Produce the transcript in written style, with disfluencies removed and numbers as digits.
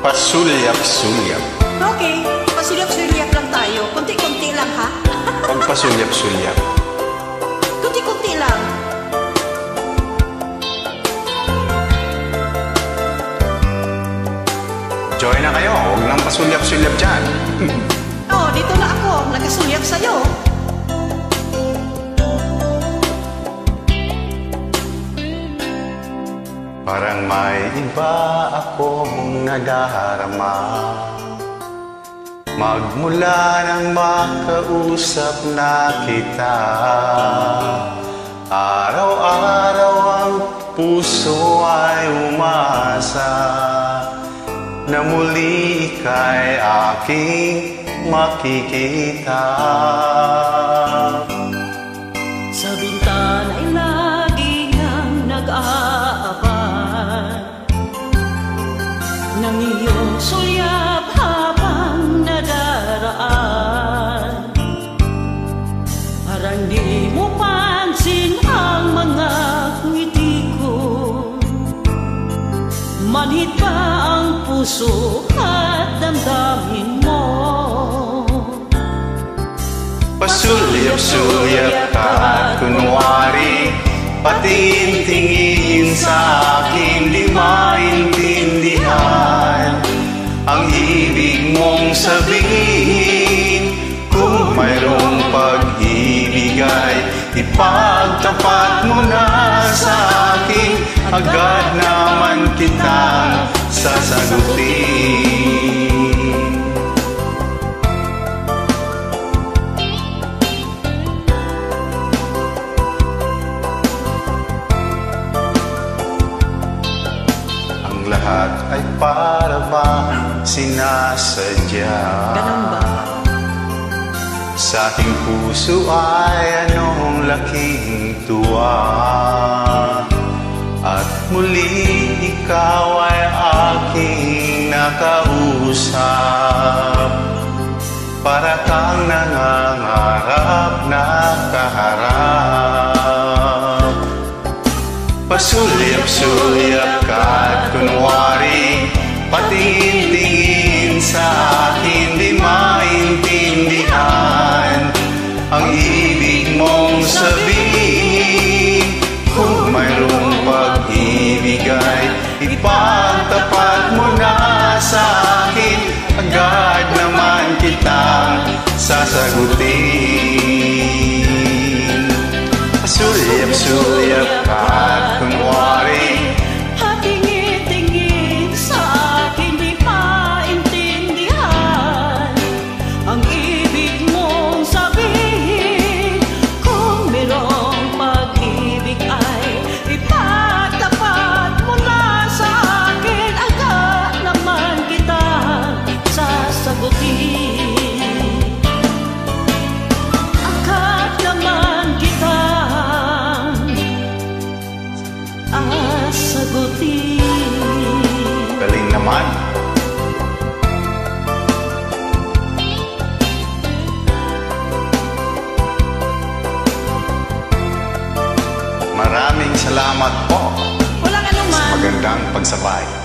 Pasulyap-sulyap. Okay, pasulyap-sulyap lang tayo. Kunti-kunti lang, ha? Pagpasulyap-sulyap. Kunti-kunti lang. Join na kayo, huwag nang pasulyap-sulyap dyan. Oh, dito na ako. Nagasulyap sa'yo. Parang may iba akong nadarama magmula nang makausap na kita. Araw-araw ang puso ay umasa na muli ika'y aking makikita. Sa bintana'y lagi nang nag-aabang ng iyong sulyap habang nadaraan. Parang di mo pansin ang mga ngiti ko, manhid pa ang puso at damdamin mo. Pasulyap-sulyap ka at kunwari patingin-tingin sa akin, di maintindihan ang ibig mong sabihin. Kung mayroong pag-ibig ay ipagtapat mo na sa akin, agad naman kitang sasagutin. Lahat ay para bang sinasadya. Ganun ba? Sa aking puso ay anong laking tuwa, at muli ikaw ay aking nakausap. Para kang nangangarap na kaharap. Pasulyap-sulyap ka at kunwari patingin-tingin sa akin, di maintindihan ang ibig mong sabihin. Kung mayroong pag-ibig ay ipagtapat mo na sa akin, agad naman kitang sasagutin. Pasulyap-sulyap ka at kunwari patingin-tingin sa akin, di maintindihan ang ibig mong sabihin. Kung mayroong pag-ibig ay ipagtapat mo na sa akin, agad naman kitang sasagutin. Agad naman sagutin. Galing naman. Maraming salamat po Walang anuman. sa magandang pagsabay.